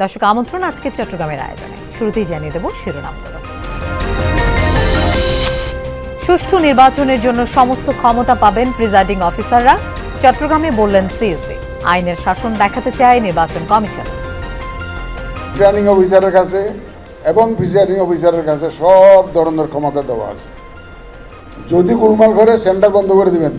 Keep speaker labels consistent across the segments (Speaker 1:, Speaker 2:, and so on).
Speaker 1: দর্শক আমন্ত্রণ আজকের চট্টগ্রামের আয়োজনে। শুরুতেই জানিয়ে দেব শিরোনামগুলো। সুষ্ঠু নির্বাচনের জন্য সমস্ত ক্ষমতা পাবেন প্রিজাইডিং অফিসাররা, চট্টগ্রামে বললেন সিএসি। আইনের শাসন দেখাতে চায় নির্বাচন কমিশন।
Speaker 2: রিটার্নিং অফিসারের কাছে এবং প্রিজাইডিং অফিসারের কাছে সব ধরনের ক্ষমতা দেওয়া আছে। যদি গোলমাল করে সেন্টার বন্ধ করে দিবেন।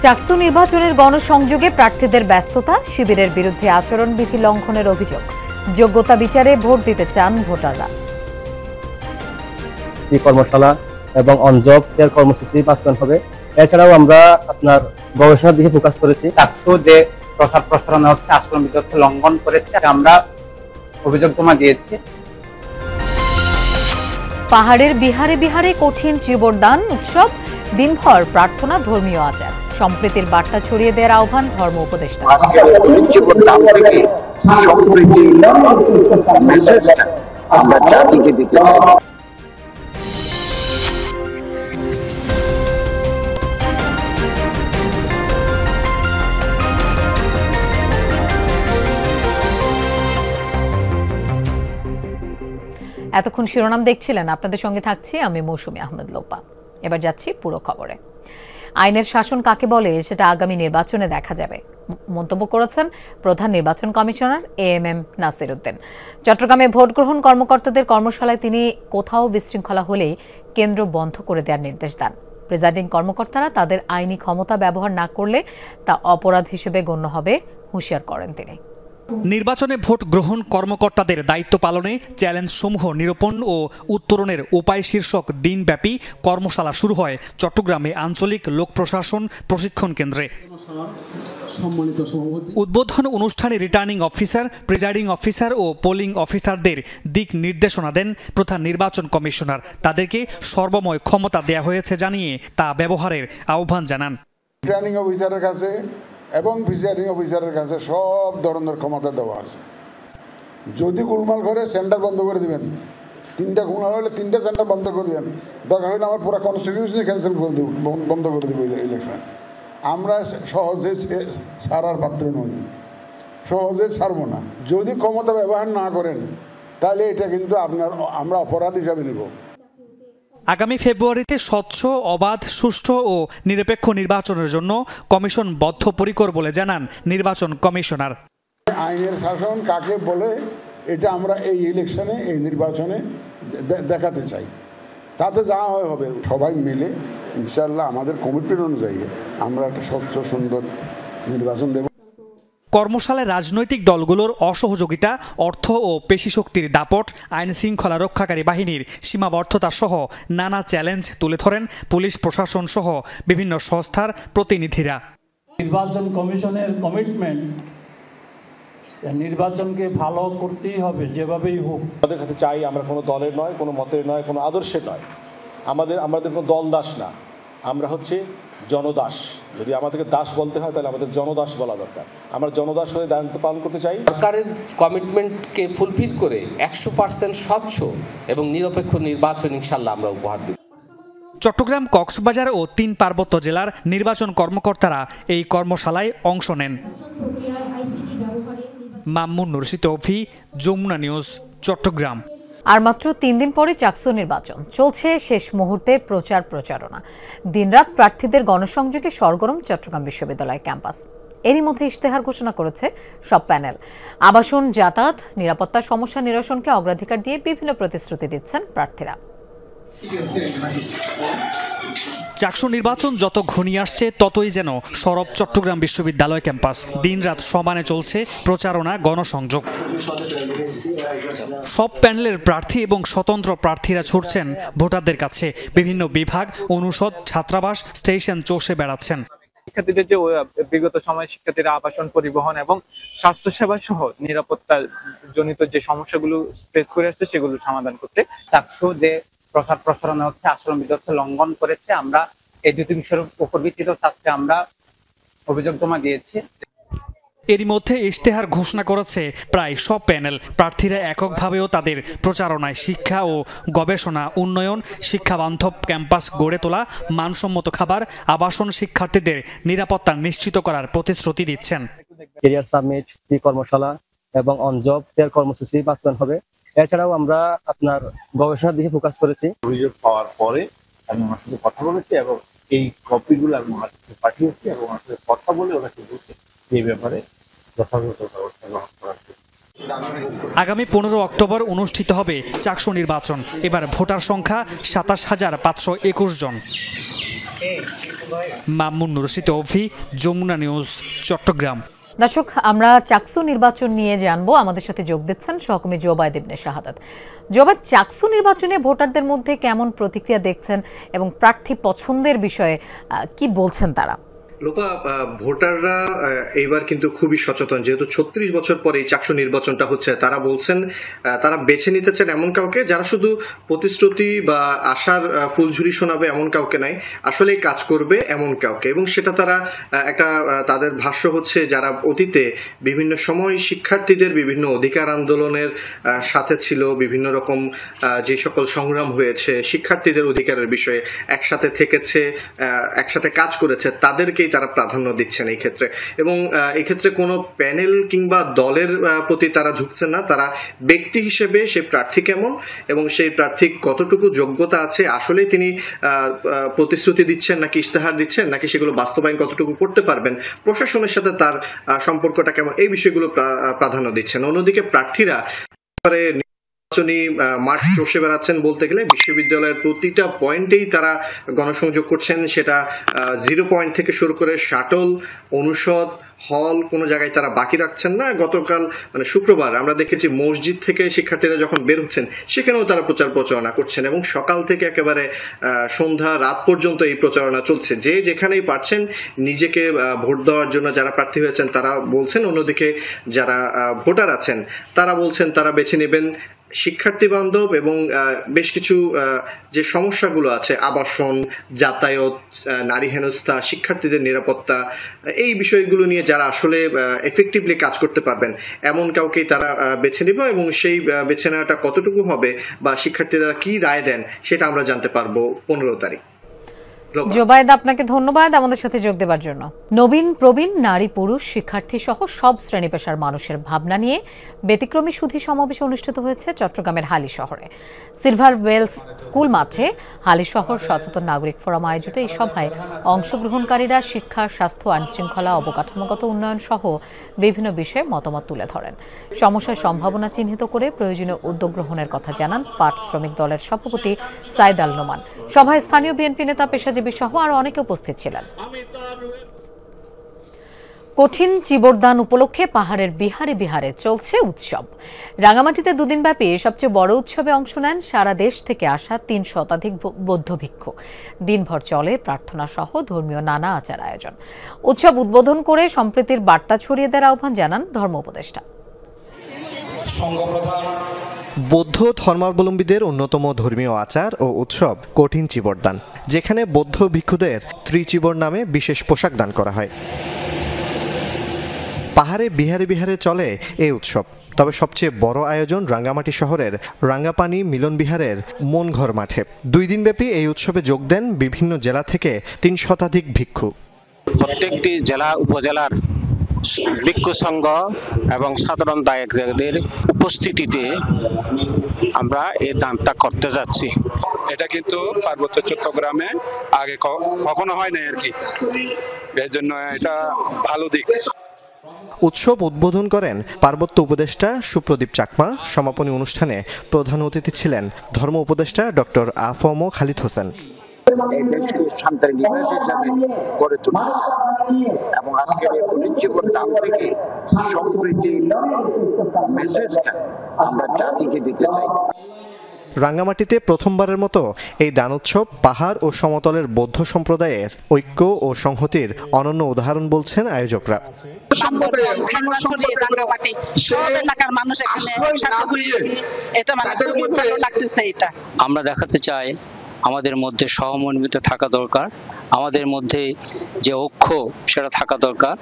Speaker 1: চাকসু নির্বাচনের গণসংযোগে প্রার্থীদের ব্যস্ততা, শিবিরের বিরুদ্ধে আচরণবিধি লঙ্ঘনের অভিযোগ। যোগ্যতা বিচারে ভোট দিতে চান ভোটাররা।
Speaker 3: কর্মশালা এবং অনজব কেয়ার কর্মসূচি বাস্তবায়ন হবে। এছাড়াও আমরা আপনার গবেষণার দিকে ফোকাস করেছি।
Speaker 4: চাকসু যে প্রসার প্রসারণ হচ্ছে আচরণবিধি লঙ্ঘন করেছে, আমরা অভিযোগ জমা দিয়েছি।
Speaker 1: পাহাড়ের বিহারে বিহারে কঠিন জীবরদান উৎসব, দিনভর প্রার্থনা, ধর্মীয় আচার। সম্প্রীতির বার্তা ছড়িয়ে দেওয়ার আহ্বান ধর্ম উপদেষ্টা।
Speaker 5: আমরা জাতিকে দিতে চাই।
Speaker 1: এতক্ষণ শিরোনাম দেখছিলেন, আপনাদের সঙ্গে থাকছি আমি মৌসুমী আহমেদ লোপা। এবার যাচ্ছি পুরো খবরে। আইনের শাসন কাকে বলে সেটা আগামী নির্বাচনে দেখা যাবে মন্তব্য করেছেন প্রধান নির্বাচন কমিশনার এএমএম নাসির উদ্দিন। চট্টগ্রামে ভোট গ্রহণ কর্মকর্তাদের কর্মশালায় তিনি কোথাও বিশৃঙ্খলা হলেই কেন্দ্র বন্ধ করে দেওয়ার নির্দেশ দেন। প্রিজাইডিং কর্মকর্তারা তাদের আইনি ক্ষমতা ব্যবহার না করলে তা অপরাধ হিসেবে গণ্য হবে হুঁশিয়ার করেন তিনি।
Speaker 6: নির্বাচনে ভোট গ্রহণ কর্মকর্তাদের দায়িত্ব পালনে চ্যালেঞ্জসমূহ নিরূপণ ও উত্তরণের উপায় শীর্ষক দিনব্যাপী কর্মশালা শুরু হয় চট্টগ্রামে আঞ্চলিক লোক প্রশাসন প্রশিক্ষণ কেন্দ্রে। উদ্বোধন অনুষ্ঠানে রিটার্নিং অফিসার, প্রিজাইডিং অফিসার ও পোলিং অফিসারদের দিক নির্দেশনা দেন প্রধান নির্বাচন কমিশনার। তাদেরকে সর্বময় ক্ষমতা দেয়া হয়েছে জানিয়ে তা ব্যবহারের আহ্বান জানান।
Speaker 2: রিটার্নিং অফিসারের কাছে এবং প্রিজাইডিং অফিসারের কাছে সব ধরনের ক্ষমতা দেওয়া আছে। যদি গোলমাল করে সেন্টার বন্ধ করে দিবেন। 3টা গোলমাল হলে 3টা সেন্টার বন্ধ করে দেবেন। দরকার হলে আমার পুরো কনস্টিটিউশন ক্যান্সেল করে দেব, বন্ধ করে দেবো ইলেকশন। আমরা সহজে ছাড়ার পাত্র নই, সহজে ছাড়বো না। যদি ক্ষমতা ব্যবহার না করেন তাহলে এটা কিন্তু আমরা অপরাধ হিসাবে নেব।
Speaker 6: আগামী ফেব্রুয়ারিতে স্বচ্ছ, অবাধ, সুষ্ঠু ও নিরপেক্ষ নির্বাচনের জন্য কমিশন বদ্ধপরিকর বলে জানান নির্বাচন কমিশনার।
Speaker 2: আইনের শাসন কাকে বলে এটা আমরা এই ইলেকশনে, এই নির্বাচনে দেখাতে চাই। তাতে যা হবে সবাই মিলে ইনশাআল্লাহ আমাদের কমিটমেন্ট অনুযায়ী আমরা একটা স্বচ্ছ সুন্দর নির্বাচন দেব।
Speaker 6: কর্মশালায় রাজনৈতিক দলগুলোর অসহযোগিতা, অর্থ ও পেশিশক্তির দাপট, আইন শৃঙ্খলা রক্ষাকারী বাহিনীর সীমাবদ্ধতা সহ নানা চ্যালেঞ্জ তুলে ধরেন পুলিশ প্রশাসন সহ বিভিন্ন সংস্থার প্রতিনিধিরা।
Speaker 7: নির্বাচন কমিশনের কমিটমেন্ট নির্বাচনকে ভালো করতেই হবে যেভাবেই হোক।
Speaker 8: আমাদের কাছে চাই আমরা কোনো দলের নয়, কোনো মতের নয়, কোনো আদর্শের নয়। আমাদের কোনো দল দাস না, আমরা হচ্ছে জনদাস। যদি আমাদেরকে দাস বলতে হয় তাহলে আমাদের জনদাস বলা দরকার। আমরা জনদাস হয়ে দায়িত্ব পালন করতে চাই।
Speaker 9: সরকারের কমিটমেন্টকে ফুলফিল করে 100% স্বচ্ছ এবং নিরপেক্ষ নির্বাচন ইনশাআল্লাহ আমরা উপহার দেব।
Speaker 6: চট্টগ্রাম, কক্সবাজার ও 3 পার্বত্য জেলার নির্বাচন কর্মকর্তারা এই কর্মশালায় অংশ নেন। Mamun Nursi তৌফি, Jamuna news, Chittagong.
Speaker 1: আর মাত্র 3 দিন পরে চাকসু নির্বাচন, চলছে শেষ মুহূর্তের প্রচারণা। দিনরাত প্রার্থীদের গণসংযোগে সরগরম চট্টগ্রাম বিশ্ববিদ্যালয় ক্যাম্পাস। এরই মধ্যে ইশতেহার ঘোষণা করেছে সব প্যানেল। আবাসন, যাতায়াত, নিরাপত্তা সমস্যা নিরসনকে অগ্রাধিকার দিয়ে বিভিন্ন প্রতিশ্রুতি দিচ্ছেন প্রার্থীরা।
Speaker 6: চাকসু নির্বাচন যত ঘনিয়ে আসছে ততই যেন সরব চট্টগ্রাম বিশ্ববিদ্যালয় ক্যাম্পাস। দিনরাত সমানে চলছে প্রচারণা, গণসংযোগ। সব প্যানেলের প্রার্থী এবং স্বতন্ত্র প্রার্থীরা ছুটছেন ভোটারদের কাছে। বিভিন্ন বিভাগ, অনুষদ, ছাত্রাবাস, স্টেশন চষে বেড়াচ্ছেন।
Speaker 10: শিক্ষার্থীদের যে বিগত সময়ে শিক্ষার্থীরা আবাসন, পরিবহন এবং স্বাস্থ্যসেবা সহ নিরাপত্তা জনিত যে সমস্যাগুলো ফেস করে আসছে সেগুলো সমাধান করতে
Speaker 4: চাকসু যে প্রসার প্রসারণ হচ্ছে আচরণবিধি লঙ্ঘন করেছে, আমরা এই দুটি বিষয়ের উপর ভিত্তিতে আজকে আমরা অভিযোগ জমা দিয়েছি।
Speaker 6: এরই মধ্যে ইশতেহার ঘোষণা করেছে প্রায় সব প্যানেল। প্রার্থীরা এককভাবেও তাদের প্রচারণায় শিক্ষা ও গবেষণা উন্নয়ন, শিক্ষাবান্ধব ক্যাম্পাস গড়ে তোলা, মানসম্মত খাবার, আবাসন, শিক্ষার্থীদের নিরাপত্তা নিশ্চিত করার প্রতিশ্রুতি দিচ্ছেন।
Speaker 3: ক্যারিয়ার সাবমিট, ফ্রি কর্মশালা এবং অন জব ফেয়ার কর্মসূচি বাস্তবায়ন হবে। এছাড়াও আমরা আপনার গবেষণার দিকে ফোকাস করেছি।
Speaker 11: অভিযোগ পাওয়ার পরে আমি ওনার সাথে কথা বলেছি এবং এই কপিগুলো আমি ওনার কাছে পাঠিয়েছি এবং ওনার সাথে কথা বলে ওনাকে বলছি এই ব্যাপারে যথাযথ ব্যবস্থা গ্রহণ করার।
Speaker 6: আগামী 15 অক্টোবর অনুষ্ঠিত হবে চাকসু নির্বাচন। এবার ভোটার সংখ্যা 27,521 জন। মামুন রশিদ অভি, যমুনা নিউজ, চট্টগ্রাম।
Speaker 1: দর্শক, আমরা চাকসু নির্বাচন নিয়ে জানবো। আমাদের সাথে যোগ দিচ্ছেন সহকর্মী জোবায়েদ ইবনে শাহাদাত। জোবায়েদ, চাকসু নির্বাচনে ভোটারদের মধ্যে কেমন প্রতিক্রিয়া দেখছেন এবং প্রার্থী পছন্দের বিষয়ে কি বলছেন তারা?
Speaker 12: লোপা, ভোটাররা এইবার কিন্তু খুবই সচেতন, যেহেতু 36 বছর পরে এই চাকসু নির্বাচনটা হচ্ছে। তারা বলছেন তারা বেছে নিতে চান এমন কাউকে যারা শুধু প্রতিশ্রুতি বা আশার ফুলঝুরি শোনাবে এমন কাউকে নাই, আসলেই কাজ করবে এমন কাউকে। এবং সেটা তারা একটা তাদের ভাষ্য হচ্ছে যারা অতীতে বিভিন্ন সময় শিক্ষার্থীদের বিভিন্ন অধিকার আন্দোলনের সাথে ছিল, বিভিন্ন রকম যে সকল সংগ্রাম হয়েছে শিক্ষার্থীদের অধিকারের বিষয়ে একসাথে থেকেছে, একসাথে কাজ করেছে, তাদেরকেই তারা প্রাধান্য দিচ্ছেন এই ক্ষেত্রে। এবং এই ক্ষেত্রে কোনো প্যানেল কিংবা দলের প্রতি তারা ঝুঁকছেন না। তারা ব্যক্তি হিসেবে সেই প্রার্থী কেমন এবং সেই প্রার্থী কতটুকু যোগ্যতা আছে, আসলে তিনি প্রতিশ্রুতি দিচ্ছেন নাকি ইশতেহার দিচ্ছেন, নাকি সেগুলো বাস্তবায়ন কতটুকু করতে পারবেন, প্রশাসনের সাথে তার সম্পর্কটা কেমন, এই বিষয়গুলো প্রাধান্য দিচ্ছেন। অন্যদিকে প্রার্থীরা নির্বাচনী মাঠ চষে বেড়াচ্ছেন বলতে গেলে। বিশ্ববিদ্যালয়ের প্রতিটা পয়েন্টেই তারা গণসংযোগ করছেন, সেটা 0 পয়েন্ট থেকে শুরু করে শাটল, অনুষদ, হল, কোনো জায়গায় তারা বাকি রাখছেন না। গতকাল মানে শুক্রবার আমরা দেখেছি মসজিদ থেকে শিক্ষার্থীরা যখন বের হচ্ছেন সেখানেও তারা প্রচার প্রচারণা করছেন এবং সকাল থেকে একেবারে সন্ধ্যা রাত পর্যন্ত এই প্রচারণা চলছে। যে যেখানেই পারছেন নিজেকে ভোট দেওয়ার জন্য যারা প্রার্থী হয়েছেন তারা বলছেন, অন্যদিকে যারা ভোটার আছেন তারা বলছেন তারা বেছে নেবেন শিক্ষার্থী বান্ধব এবং বেশ কিছু যে সমস্যাগুলো আছে, আবাসন, যাতায়াত, নারী হেনস্থা, শিক্ষার্থীদের নিরাপত্তা, এই বিষয়গুলো নিয়ে যারা আসলে এফেক্টিভলি কাজ করতে পারবেন এমন কাউকেই তারা বেছে নেবে এবং সেই বেছে নেওয়াটা কতটুকু হবে বা শিক্ষার্থীরা কি রায় দেন সেটা আমরা জানতে পারবো 15 তারিখ।
Speaker 1: জোবায়েদ, আপনাকে ধন্যবাদ আমাদের সাথে যোগ দেওয়ার জন্য। নবীন প্রবীণ, নারী পুরুষ, শিক্ষার্থী সহ সব শ্রেণী পেশার মানুষের ভাবনা নিয়ে ব্যতিক্রমী সুধী সমাবেশ অনুষ্ঠিত হয়েছে চট্টগ্রামের হালি শহরে। সিলভার ওয়েলস স্কুল মাঠে হালি শহর সচেতন নাগরিক ফোরাম আয়োজিত এই সভায় অংশগ্রহণকারীরা শিক্ষা, স্বাস্থ্য, আইন শৃঙ্খলা, অবকাঠামোগত উন্নয়ন সহ বিভিন্ন বিষয়ে মতামত তুলে ধরেন। সমস্যার সম্ভাবনা চিহ্নিত করে প্রয়োজনীয় উদ্যোগ গ্রহণের কথা জানান পাট শ্রমিক দলের সভাপতি সাইদ আল নোমান। সভায় স্থানীয় বিএনপি নেতা, পেশাজীবী সহ আরো অনেকে উপস্থিত ছিলেন। কঠিন চিবরদান উপলক্ষে পাহাড়ের বিহারে বিহারে চলছে উৎসব। রাঙামাটিতে 2 দিনব্যাপী সবচেয়ে বড় উৎসবে অংশ নেন সারা দেশ থেকে আসা 3 শতাধিক বৌদ্ধ ভিক্ষু। দিনভর চলে প্রার্থনা সহ ধর্মীয় নানা আচার আয়োজন। উৎসব উদ্বোধন করে সম্প্রীতির বার্তা ছড়িয়ে দেওয়ার আহ্বান জানান ধর্ম উপদেষ্টা।
Speaker 13: বৌদ্ধ ধর্মাবলম্বীদের অন্যতম ধর্মীয় আচার ও উৎসব কঠিন চিবরদান, যেখানে বৌদ্ধ ভিক্ষুদের ত্রিচিবর নামে বিশেষ পোশাক দান করা হয়। পাহাড়ে বিহারে বিহারে চলে এই উৎসব, তবে সবচেয়ে বড় আয়োজন রাঙ্গামাটি শহরের রাঙ্গাপানি মিলন বিহারের মনঘর মাঠে। 2 দিনব্যাপী এই উৎসবে যোগ দেন বিভিন্ন জেলা থেকে 3 শতাধিক ভিক্ষু।
Speaker 14: প্রত্যেকটি জেলা উপজেলার ভিক্ষু সংঘ এবং সাধারণ দায়কদের উপস্থিতিতে আমরা এই দানটা করতে যাচ্ছি।
Speaker 15: এটা কিন্তু পার্বত্য চট্টগ্রামে আগে কখনো হয় না আর কি, এর জন্য এটা ভালো দিক।
Speaker 13: উৎসব উদ্বোধন করেন পার্বত্য উপদেষ্টা সুপ্রদীপ চাকমা। সমাপনী অনুষ্ঠানে প্রধান অতিথি ছিলেন ধর্ম উপদেষ্টা ডক্টর আফম খালিদ হোসেন।
Speaker 5: এই দেশকে শান্তির নিবাস হিসাবে গড়ে তুলতে চাই এবং আজকের এই কঠিন জীবনদান থেকে সম্প্রীতির মেসেজটা আমরা জাতিকে দিতে চাই।
Speaker 13: রাঙ্গামাটিতে প্রথমবারের মতো এই দানোৎসব পাহাড় ও সমতলের বৌদ্ধ সম্প্রদায়ের ঐক্য ও সংহতির অনন্য উদাহরণ বলছেন আয়োজকরা।
Speaker 16: আমরা দেখাতে চাই আমাদের মধ্যে সহমর্মিত থাকা দরকার, আমাদের মধ্যে যে ঐক্য সেটা থাকা দরকার।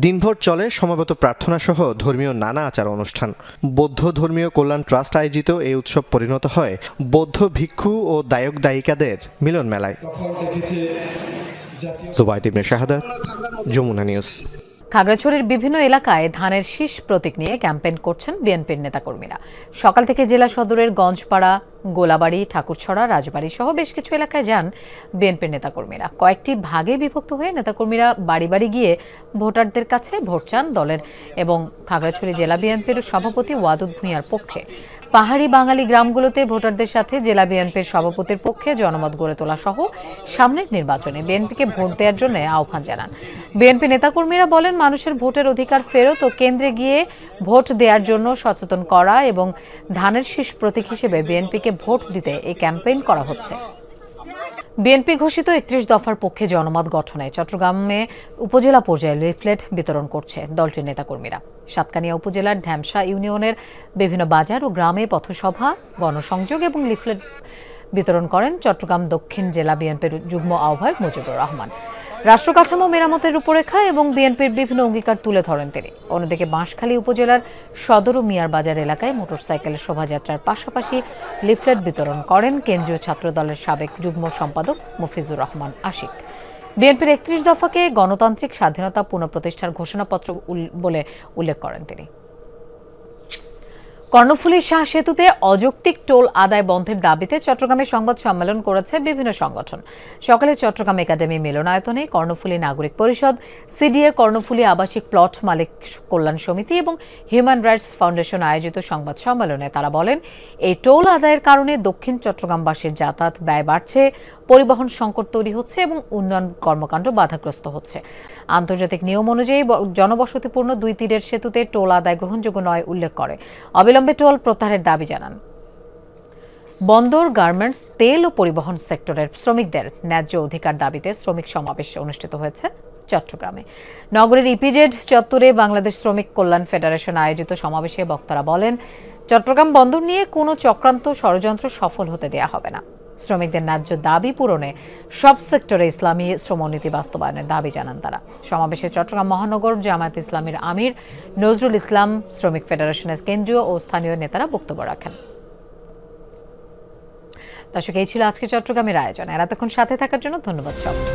Speaker 13: দিনভর চলে সমবেত প্রার্থনা সহ ধর্মীয় নানা আচার অনুষ্ঠান। বৌদ্ধ ধর্মীয় কল্যাণ ট্রাস্ট আয়োজিত এই উৎসব পরিণত হয় বৌদ্ধ ভিক্ষু ও দায়ক দায়িকাদের মিলন মেলায়। জোবায়েদ ইবনে শাহাদাত, যমুনা নিউজ।
Speaker 1: খাগড়াছড়ির বিভিন্ন এলাকায় ধানের শীষ প্রতীক নিয়ে ক্যাম্পেইন করছেন বিএনপির নেতাকর্মীরা। সকাল থেকে জেলা সদরের গঞ্জপাড়া, গোলাবাড়ি, ঠাকুরছড়া, রাজবাড়ী সহ বেশ কিছু এলাকায় যান বিএনপির নেতাকর্মীরা। কয়েকটি ভাগে বিভক্ত হয়ে নেতাকর্মীরা বাড়ি বাড়ি গিয়ে ভোটারদের কাছে ভোট চান দলের এবং খাগড়াছড়ি জেলা বিএনপির সভাপতি ওয়াদুদ ভূঁইয়ার পক্ষে। পাহাড়ি বাঙালি গ্রামগুলোতে ভোটারদের সাথে জেলা বিএনপির সভাপতির পক্ষে জনমত গড়ে তোলা সহ সামনের নির্বাচনে বিএনপিকে ভোট দেওয়ার জন্য আহ্বান জানান। বিএনপি নেতাকর্মীরা বলেন, মানুষের ভোটের অধিকার ফেরত ও কেন্দ্রে গিয়ে ভোট দেওয়ার জন্য সচেতন করা এবং ধানের শীষ প্রতীক হিসেবে বিএনপিকে ভোট দিতে এই ক্যাম্পেইন করা হচ্ছে। বিএনপি ঘোষিত 31 দফার পক্ষে জনমত গঠনে চট্টগ্রামে উপজেলা পর্যায়ে লিফলেট বিতরণ করছে দলটির নেতাকর্মীরা। সাতকানিয়া উপজেলার ঢ্যামসা ইউনিয়নের বিভিন্ন বাজার ও গ্রামে পথসভা, গণসংযোগ এবং লিফলেট বিতরণ করেন চট্টগ্রাম দক্ষিণ জেলা বিএনপির যুগ্ম আহ্বায়ক মুজিবুর রহমান। রাষ্ট্র কাঠামো মেরামতের রূপরেখা এবং বিএনপির বিভিন্ন অঙ্গীকার তুলে ধরেন তিনি। অন্যদিকে বাঁশখালী উপজেলার সদর ও মিয়ার বাজার এলাকায় মোটরসাইকেলের শোভাযাত্রার পাশাপাশি লিফলেট বিতরণ করেন কেন্দ্রীয় ছাত্রদলের সাবেক যুগ্ম সম্পাদক মফিজুর রহমান আশিক। বিএনপির 31 দফাকে গণতান্ত্রিক স্বাধীনতা পুনঃপ্রতিষ্ঠার ঘোষণাপত্র বলে উল্লেখ করেন তিনি। কর্ণফুলী শাহ সেতুতে অযৌক্তিক টোল আদায় বন্ধের দাবিতে চট্টগ্রামে সংবাদ সম্মেলন করেছে বিভিন্ন সংগঠন। সকালে চট্টগ্রাম একাডেমি মিলনায়তনে কর্ণফুলী নাগরিক পরিষদ, সিডিএ, কর্ণফুলী আবাসিক প্লট মালিক কল্যাণ সমিতি এবং হিউম্যান রাইটস ফাউন্ডেশন আয়োজিত সংবাদ সম্মেলনে তারা বলেন, এই টোল আদায়ের কারণে দক্ষিণ চট্টগ্রামবাসীর যাতায়াত ব্যয় বাড়ছে, পরিবহন সংকট তৈরি হচ্ছে এবং উন্নয়ন কর্মকাণ্ড বাধাগ্রস্ত হচ্ছে। আন্তর্জাতিক নিয়ম অনুযায়ী জনবসতিপূর্ণ 2 তীরের সেতুতে টোল আদায় গ্রহণযোগ্য নয় উল্লেখ করে অবিলম্বে টোল প্রত্যাহারের দাবি জানান। বন্দর, গার্মেন্টস, তেল ও পরিবহন সেক্টরের শ্রমিকদের ন্যায্য অধিকার দাবিতে শ্রমিক সমাবেশ অনুষ্ঠিত হয়েছে চট্টগ্রামে। নগরের ইপিজেড চত্বরে বাংলাদেশ শ্রমিক কল্যাণ ফেডারেশন আয়োজিত সমাবেশে বক্তারা বলেন, চট্টগ্রাম বন্দর নিয়ে কোনো চক্রান্ত ষড়যন্ত্র সফল হতে দেয়া হবে না। শ্রমিকদের ন্যায্য দাবি পূরণে সব সেক্টরে ইসলামী শ্রমনীতি বাস্তবায়নের দাবি জানান তারা। সমাবেশে চট্টগ্রাম মহানগর জামায়াত ইসলামীর আমির নজরুল ইসলাম, শ্রমিক ফেডারেশনের কেন্দ্রীয় ও স্থানীয় নেতারা বক্তব্য রাখেন। দর্শক, এই ছিল আজকে চট্টগ্রামের আয়োজন। এতক্ষণ সাথে থাকার জন্য ধন্যবাদ সবাইকে।